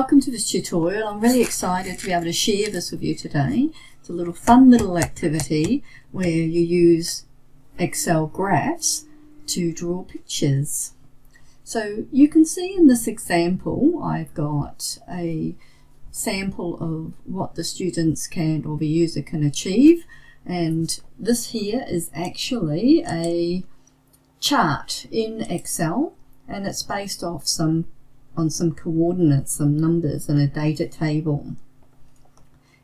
welcome to this tutorial. I'm really excited to be able to share this with you today. It's a little fun little activity where you use Excel graphs to draw pictures. So you can see in this example I've got a sample of what the students can, or the user can achieve, and this here is actually a chart in Excel, and it's based off some coordinates, some numbers in a data table.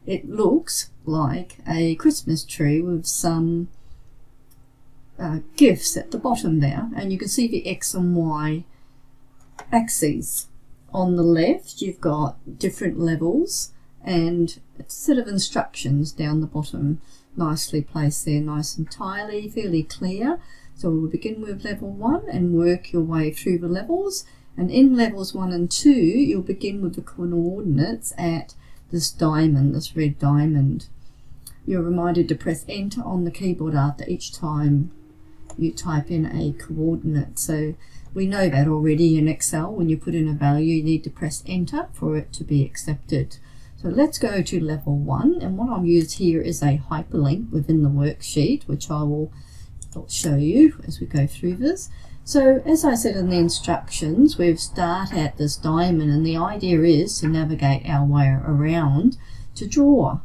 It looks like a Christmas tree with some gifts at the bottom there, and you can see the X and Y axes. On the left you've got different levels and a set of instructions down the bottom, nicely placed there, nice and tidy, fairly clear. So we'll begin with level 1 and work your way through the levels. And in levels 1 and 2, you'll begin with the coordinates at this diamond, this red diamond. You're reminded to press enter on the keyboard after each time you type in a coordinate. So we know that already in Excel. When you put in a value, you need to press enter for it to be accepted. So let's go to level 1, and what I'll use here is a hyperlink within the worksheet, which I'll show you as we go through this. So as I said in the instructions, we start at this diamond, and the idea is to navigate our way around to draw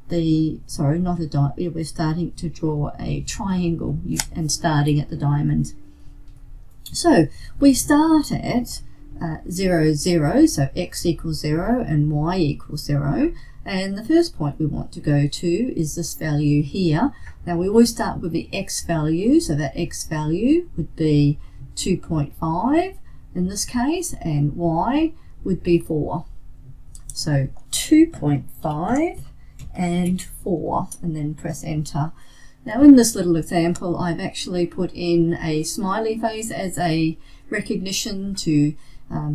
the, sorry, not a diamond, we're starting to draw a triangle and starting at the diamond. So we start at 0, 0, so x equals 0 and y equals 0. And the first point we want to go to is this value here. Now we always start with the x value, so that x value would be 2.5 in this case, and y would be 4. So 2.5 and 4, and then press enter. Now in this little example I've actually put in a smiley face as a recognition to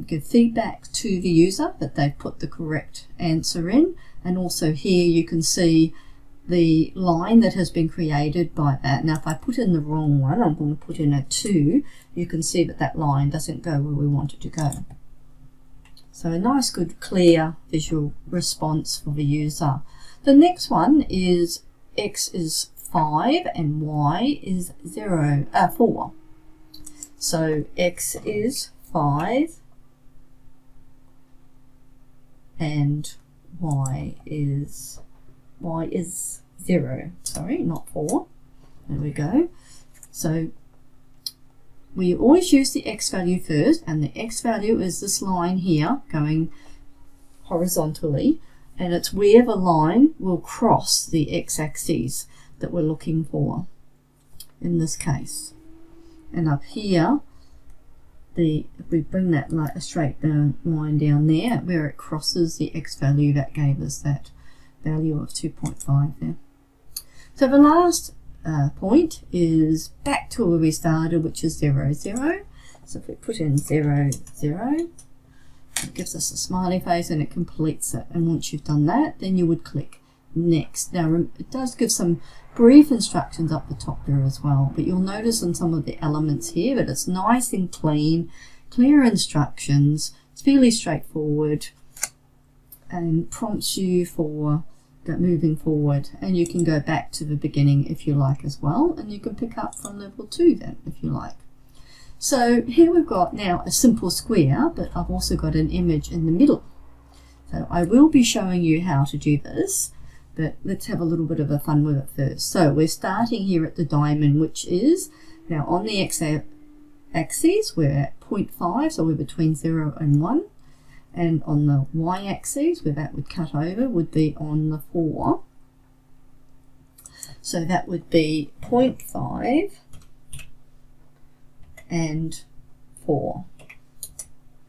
give feedback to the user that they've put the correct answer in, and also here you can see the line that has been created by that. Now if I put in the wrong one, I'm going to put in a 2, you can see that that line doesn't go where we want it to go. So a nice good clear visual response for the user. The next one is x is 5 and y is 4. So x is 5 and y is 0, sorry, not 4. There we go. So we always use the x value first, and the x value is this line here going horizontally, and it's where the line will cross the x-axis that we're looking for in this case. And up here, if we bring that like a straight line down there where it crosses the x value, that gave us that value of 2.5 there. So the last point is back to where we started, which is 0, 0. So if we put in 0, 0, it gives us a smiley face and it completes it. And once you've done that, then you would click next. Now it does give some brief instructions up the top there as well, but you'll notice in some of the elements here that it's nice and clean, clear instructions. It's fairly straightforward and prompts you for moving forward, and you can go back to the beginning if you like as well, and you can pick up from level 2 then if you like. So here we've got now a simple square, but I've also got an image in the middle. So I will be showing you how to do this, but let's have a little bit of a fun with it first. So we're starting here at the diamond, which is now on the x-axis we're at 0.5, so we're between 0 and 1. And on the y-axis, where that would cut over, would be on the 4. So that would be 0.5 and 4.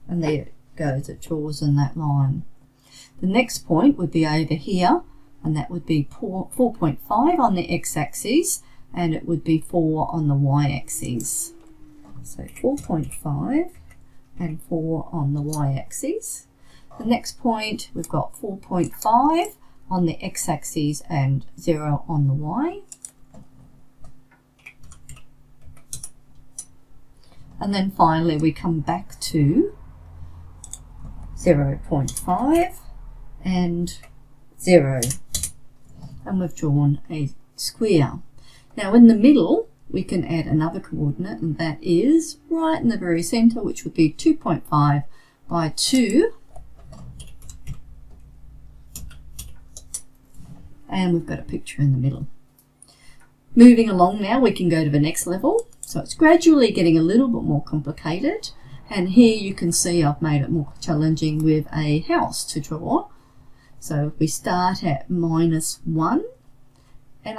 And there it goes, it draws in that line. The next point would be over here, and that would be 4.5 on the x-axis, and it would be 4 on the y-axis. So 4.5 and 4 on the y-axis. The next point, we've got 4.5 on the x-axis and 0 on the y. And then finally we come back to 0.5 and 0. And we've drawn a square. Now in the middle we can add another coordinate, and that is right in the very centre, which would be 2.5 by 2. And we've got a picture in the middle. Moving along now, we can go to the next level. So it's gradually getting a little bit more complicated. And here you can see I've made it more challenging with a house to draw. So we start at -1. And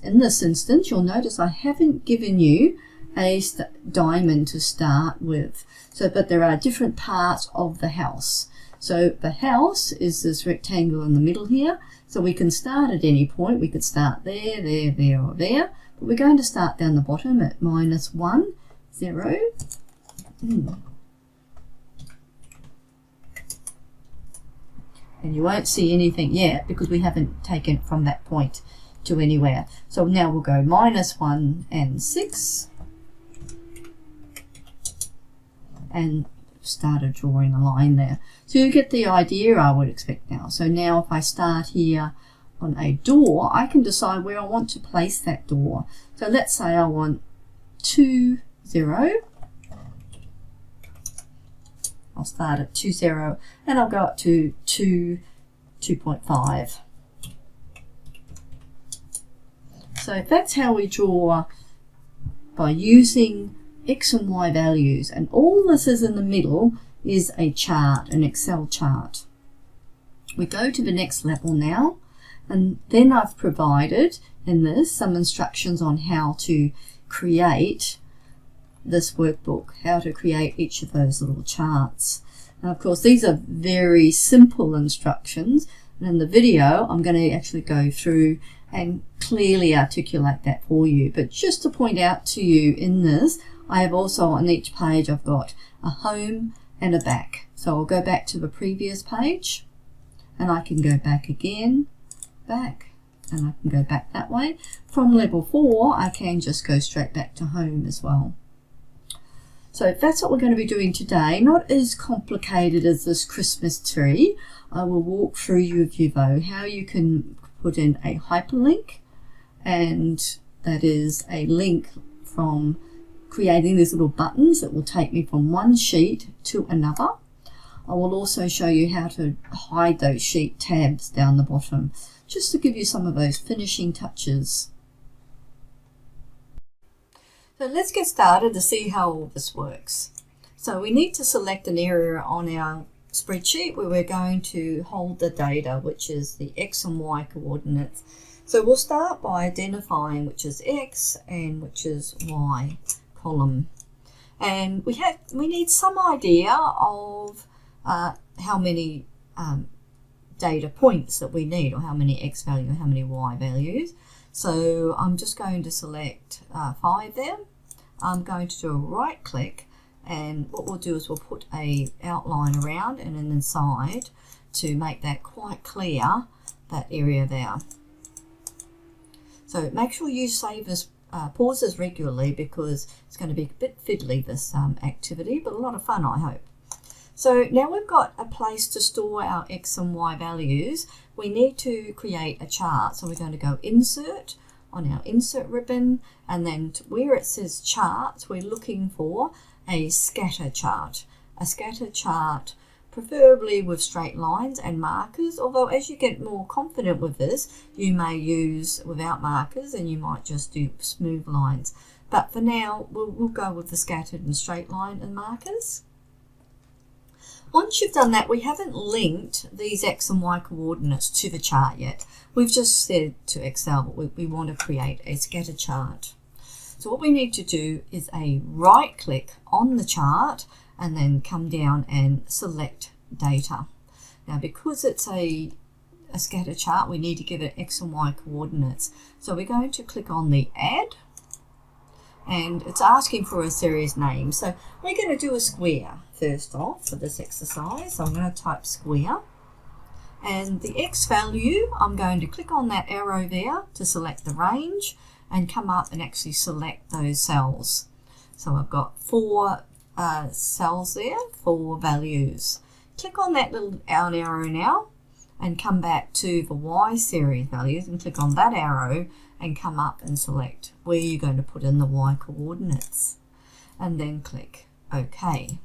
in this instance, you'll notice I haven't given you a diamond to start with. But there are different parts of the house. So the house is this rectangle in the middle here. So we can start at any point. We could start there, there, there, or there. But we're going to start down the bottom at -1, 0. And you won't see anything yet because we haven't taken it from that point to anywhere. So now we'll go -1 and 6. And started drawing a line there. So you get the idea, I would expect now. So now if I start here on a door, I can decide where I want to place that door. So let's say I want 2, 0. I'll start at 2, 0, and I'll go up to 2, 2.5. So that's how we draw by using X and Y values, and all this is in the middle is a chart, an Excel chart. We go to the next level now, and then I've provided in this some instructions on how to create this workbook, how to create each of those little charts. Now of course these are very simple instructions, and in the video I'm going to actually go through and clearly articulate that for you. But just to point out to you in this, I have also on each page I've got a home and a back. So I'll go back to the previous page, and I can go back again, back, and I can go back that way. From level 4 I can just go straight back to home as well. So that's what we're going to be doing today. Not as complicated as this Christmas tree. I will walk through with you though how you can put in a hyperlink, and that is a link from creating these little buttons that will take me from one sheet to another. I will also show you how to hide those sheet tabs down the bottom, just to give you some of those finishing touches. So let's get started to see how all this works. So we need to select an area on our spreadsheet where we're going to hold the data, which is the X and Y coordinates. So we'll start by identifying which is X and which is Y column, and we need some idea of how many data points that we need, or how many X value, how many Y values. So I'm just going to select 5 there. I'm going to do a right click, and what we'll do is we'll put a outline around and then inside to make that quite clear, that area there. So make sure you save this pauses regularly, because it's going to be a bit fiddly, this activity, but a lot of fun, I hope. So now we've got a place to store our X and Y values. We need to create a chart. So we're going to go Insert on our Insert ribbon, and then where it says Charts, we're looking for a scatter chart. A scatter chart, preferably with straight lines and markers, although as you get more confident with this, you may use without markers and you might just do smooth lines. But for now, we'll go with the scattered and straight line and markers. Once you've done that, we haven't linked these X and Y coordinates to the chart yet. We've just said to Excel that we want to create a scatter chart. So what we need to do is a right click on the chart, and then come down and select data. Now because it's a scatter chart, we need to give it X and Y coordinates. So we're going to click on the add, and it's asking for a series name. So we're going to do a square first off for this exercise. So I'm going to type square, and the X value, I'm going to click on that arrow there to select the range and come up and actually select those cells. So I've got 4 cells there, 4 values, click on that little down arrow now and come back to the Y series values and click on that arrow and come up and select where you're going to put in the Y coordinates and then click OK.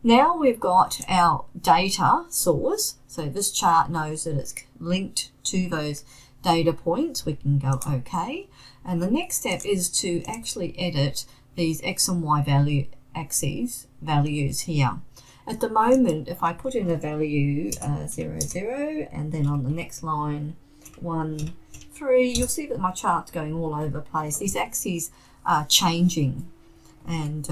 Now we've got our data source, so this chart knows that it's linked to those data points. We can go OK, and the next step is to actually edit these X and Y axes values here. At the moment, if I put in a value 0, 0, and then on the next line 1, 3, you'll see that my chart's going all over the place. These axes are changing, and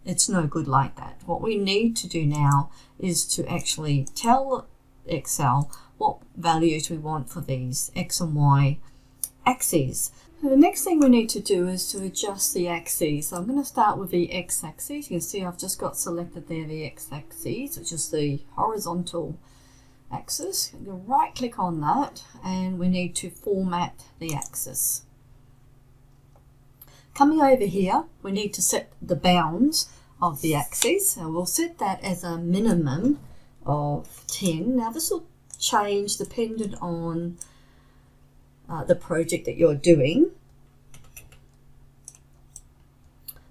it's no good like that. What we need to do now is to actually tell Excel what values we want for these X and Y axes. So the next thing we need to do is to adjust the axes. So I'm going to start with the X axis. You can see I've just got selected there the X axis, which is the horizontal axis. I'm going to right click on that and we need to format the axis. Coming over here, we need to set the bounds of the axis. So we'll set that as a minimum of 10. Now this will change dependent on the project that you're doing.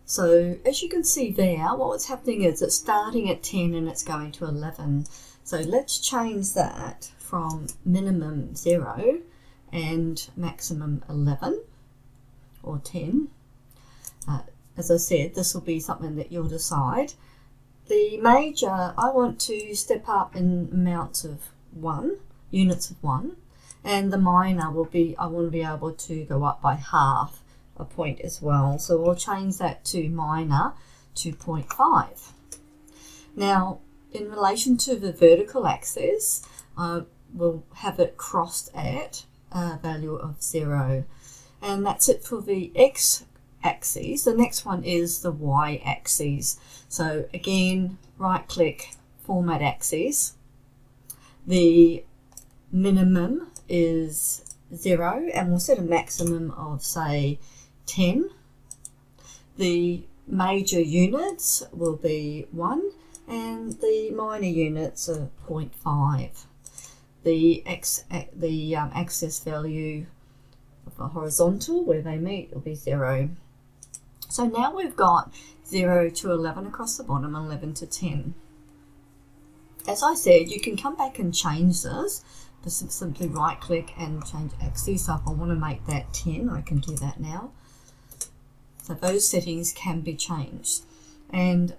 So as you can see there, what's happening is it's starting at 10 and it's going to 11. So let's change that from minimum 0 and maximum 11 or 10. As I said, this will be something that you'll decide. The major, I want to step up in amounts of 1, units of 1. And the minor will be, I want to be able to go up by half a point as well. So we'll change that to minor to 0.5. Now, in relation to the vertical axis, we'll have it crossed at a value of 0. And that's it for the X axis. The next one is the Y axis. So again, right click, format axis. The minimum is 0 and we'll set a maximum of say 10. The major units will be 1 and the minor units are 0.5. The axis value of the horizontal where they meet will be 0. So now we've got 0 to 11 across the bottom, 11 to 10. As I said, you can come back and change this. Just simply right click and change axis. So if I want to make that 10, I can do that now. So those settings can be changed. And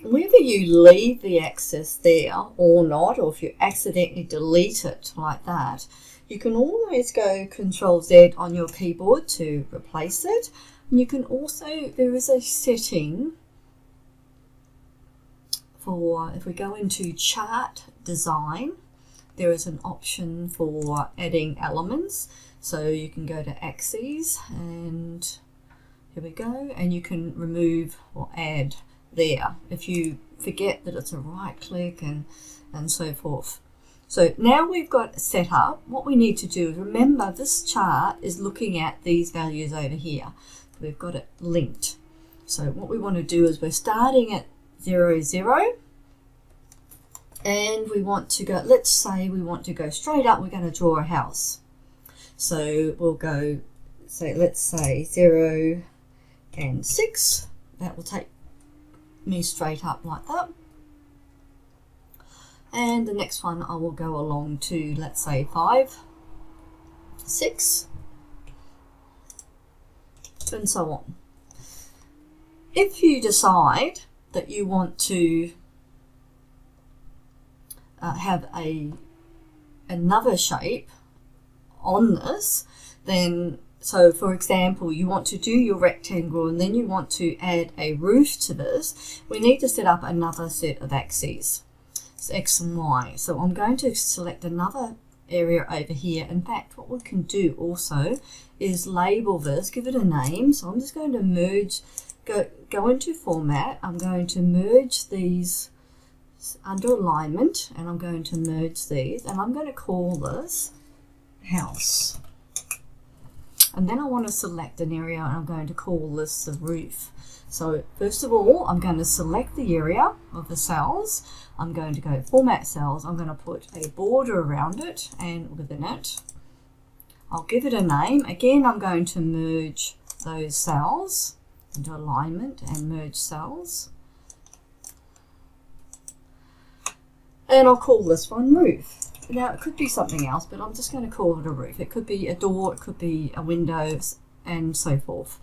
whether you leave the axis there or not, or if you accidentally delete it like that, you can always go Control Z on your keyboard to replace it. And you can also, there is a setting for, if we go into chart design, there is an option for adding elements. So you can go to axes and here we go, and you can remove or add there if you forget that it's a right click and so forth. So now we've got set up, what we need to do is remember this chart is looking at these values over here. We've got it linked. So what we want to do is we're starting at 0, 0. And we want to go, let's say we want to go straight up, we're going to draw a house. So we'll go, so let's say 0 and 6. That will take me straight up like that. And the next one I will go along to, let's say 5, 6, and so on. If you decide that you want to have another shape on this, then so for example you want to do your rectangle and then you want to add a roof to this, we need to set up another set of axes. It's X and Y. So I'm going to select another area over here. In fact, what we can do also is label this, give it a name. So I'm just going to merge, go into format, I'm going to merge these under alignment and I'm going to merge these and I'm going to call this house. And then I want to select an area and I'm going to call this the roof. So first of all, I'm going to select the area of the cells. I'm going to go Format Cells. I'm going to put a border around it and within it. I'll give it a name. Again, I'm going to merge those cells into alignment and merge cells. And I'll call this one roof. Now, it could be something else, but I'm just going to call it a roof. It could be a door, it could be a window, and so forth.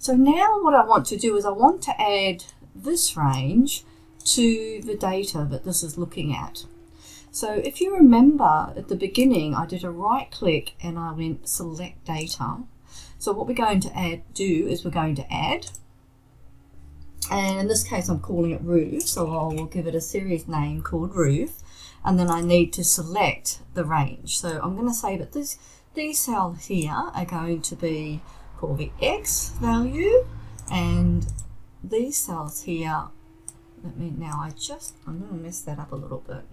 So now what I want to do is I want to add this range to the data that this is looking at. So if you remember at the beginning, I did a right click and I went select data. So what we're going to do is we're going to add, and in this case I'm calling it roof, so I will give it a series name called roof, and then I need to select the range. So I'm going to say that these cells here are going to be called the X value, and these cells here, I'm going to mess that up a little bit.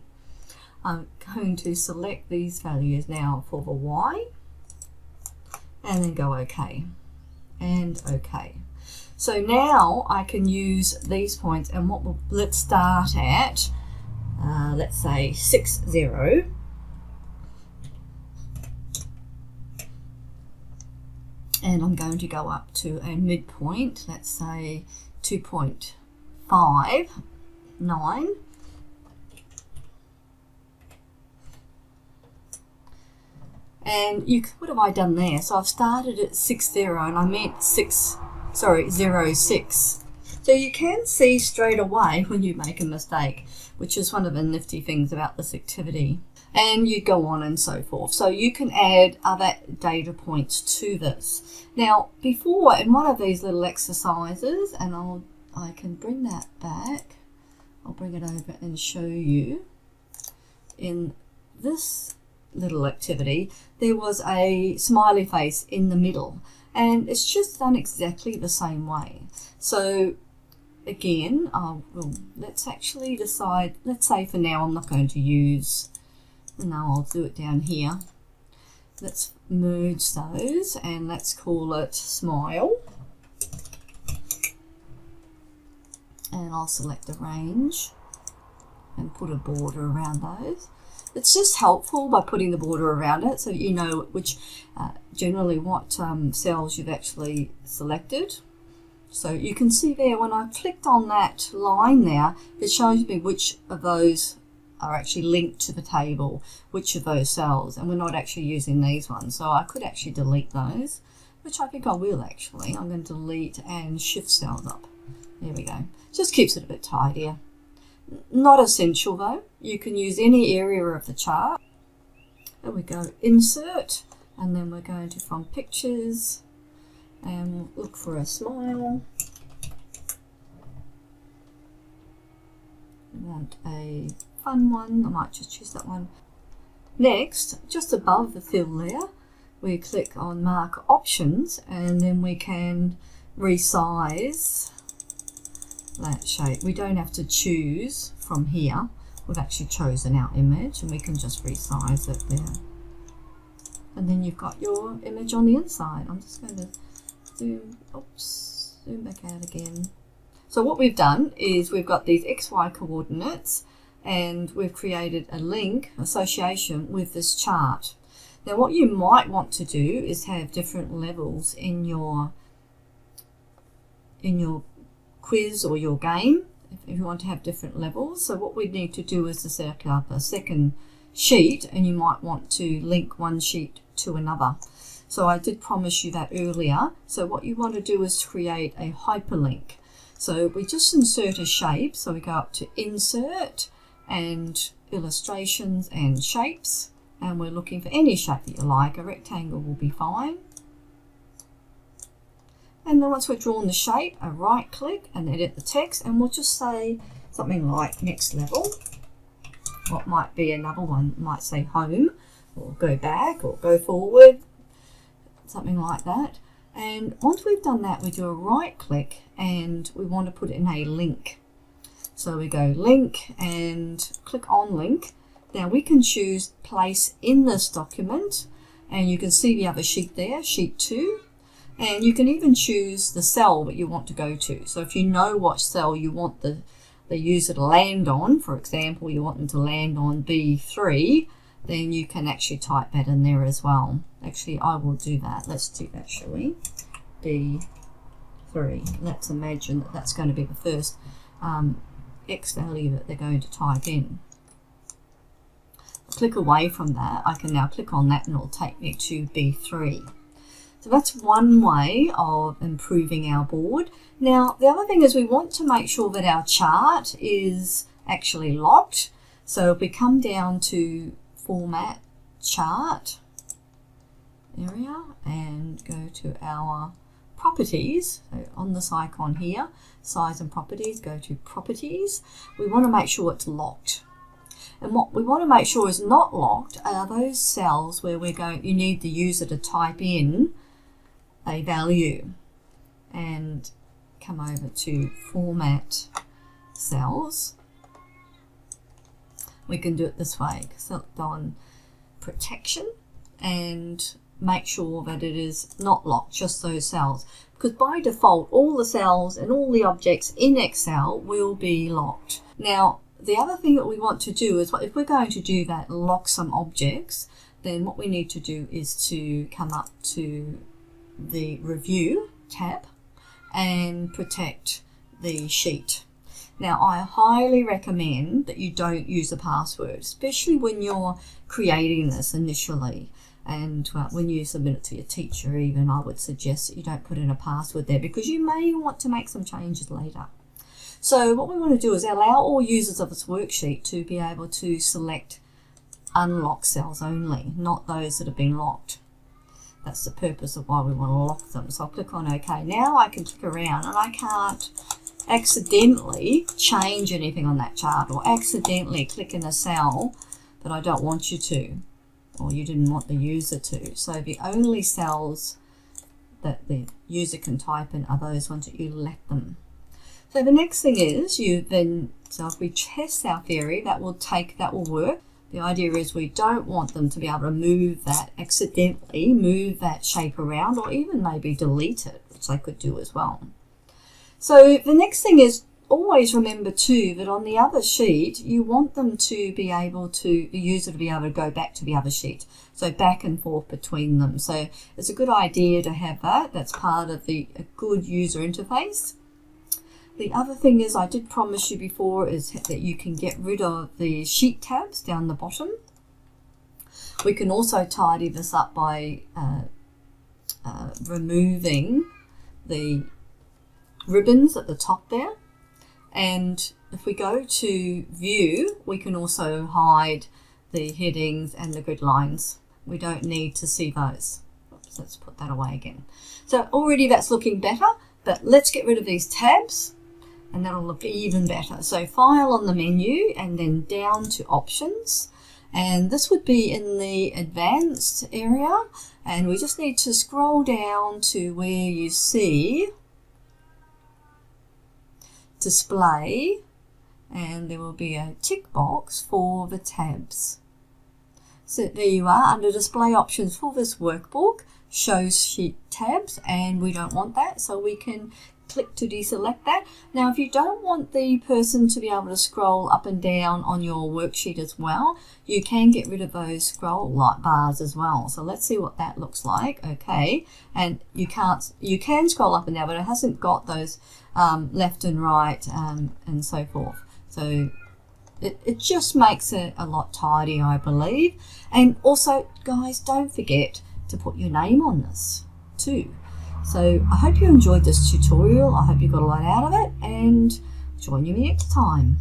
I'm going to select these values now for the Y, and then go OK, and OK. So now I can use these points, and let's start at, let's say 6, 0. And I'm going to go up to a midpoint, let's say 2.5, 9. And what have I done there? So I've started at 6, 0 and I meant 0, 6. So you can see straight away when you make a mistake, which is one of the nifty things about this activity. And you go on and so forth. So you can add other data points to this. Now, before, in one of these little exercises, and I can bring that back, I'll bring it over and show you. In this little activity, there was a smiley face in the middle, and it's just done exactly the same way. So again, let's actually decide, let's say for now I'm not going to use, no, I'll do it down here. Let's merge those and let's call it smile. And I'll select a range and put a border around those. It's just helpful by putting the border around it so you know which, generally what cells you've actually selected. So you can see there when I clicked on that line there, it shows me which of those are actually linked to the table, which of those cells, and we're not actually using these ones. So I could actually delete those, which I think I will actually. I'm going to delete and shift cells up. There we go. Just keeps it a bit tidier. Not essential though. You can use any area of the chart. There we go, insert, and then we're going to from pictures and look for a smile. We want a fun one. I might just choose that one. Next, just above the fill layer, we click on mark options, and then we can resize that shape. We don't have to choose from here. We've actually chosen our image and we can just resize it there. And then you've got your image on the inside. I'm just going to zoom back out again. So what we've done is we've got these XY coordinates and we've created a link association with this chart. Now what you might want to do is have different levels in your quiz or your game, if you want to have different levels. So what we need to do is to set up a second sheet, and you might want to link one sheet to another. So I did promise you that earlier. So what you want to do is create a hyperlink. So we just insert a shape. So we go up to insert and illustrations and shapes, and we're looking for any shape that you like. A rectangle will be fine. And then once we've drawn the shape, a right click and edit the text, and we'll just say something like next level. What might be another one might say home, or go back, or go forward, something like that. And once we've done that, we do a right click and we want to put it in a link. So we go link and click on link. Now we can choose place in this document, and you can see the other sheet there, sheet 2. And you can even choose the cell that you want to go to. So if you know what cell you want the user to land on, for example, you want them to land on B3, then you can actually type that in there as well. Actually, I will do that. Let's do that, shall we? B3. Let's imagine that that's going to be the first X value that they're going to type in. Click away from that. I can now click on that and it'll take me to B3. So that's one way of improving our board. Now, the other thing is we want to make sure that our chart is actually locked. So if we come down to Format, Chart area and go to our Properties, so on this icon here, Size and Properties, go to Properties. We want to make sure it's locked. And what we want to make sure is not locked are those cells where you need the user to type in a value, and come over to Format Cells. We can do it this way. Select on Protection and make sure that it is not locked, just those cells, because by default all the cells and all the objects in Excel will be locked. Now, the other thing that we want to do is, if we're going to do that, lock some objects, then what we need to do is to come up to the Review tab and protect the sheet. Now, I highly recommend that you don't use a password, especially when you're creating this initially. And when you submit it to your teacher even, I would suggest that you don't put in a password there, because you may want to make some changes later. So what we want to do is allow all users of this worksheet to be able to select unlock cells only, not those that have been locked. That's the purpose of why we want to lock them. So I'll click on OK. Now I can click around and I can't accidentally change anything on that chart or accidentally click in a cell that I don't want you to, or you didn't want the user to. So the only cells that the user can type in are those ones that you let them. So the next thing is so if we test our theory, that will work. The idea is we don't want them to be able to accidentally move that shape around, or even maybe delete it, which they could do as well. So the next thing is, always remember too that on the other sheet you want them to be able to, the user to be able to go back to the other sheet, so back and forth between them. So it's a good idea to have that. That's part of a good user interface. The other thing is, I did promise you before, is that you can get rid of the sheet tabs down the bottom. We can also tidy this up by removing the ribbons at the top there. And if we go to View, we can also hide the headings and the grid lines. We don't need to see those. Oops, let's put that away again. So already that's looking better, but let's get rid of these tabs, and that'll look even better. So File on the menu and then down to Options, and this would be in the Advanced area, and we just need to scroll down to where you see Display, and there will be a tick box for the tabs. So there you are, under Display Options for this workbook, shows sheet tabs, and we don't want that, so we can click to deselect that. Now, if you don't want the person to be able to scroll up and down on your worksheet as well, you can get rid of those scroll light bars as well. So let's see what that looks like. Okay, and you can scroll up and down, but it hasn't got those left and right and so forth. So it just makes it a lot tidier, I believe. And also, guys, don't forget to put your name on this too. So I hope you enjoyed this tutorial. I hope you got a lot out of it, and join me next time.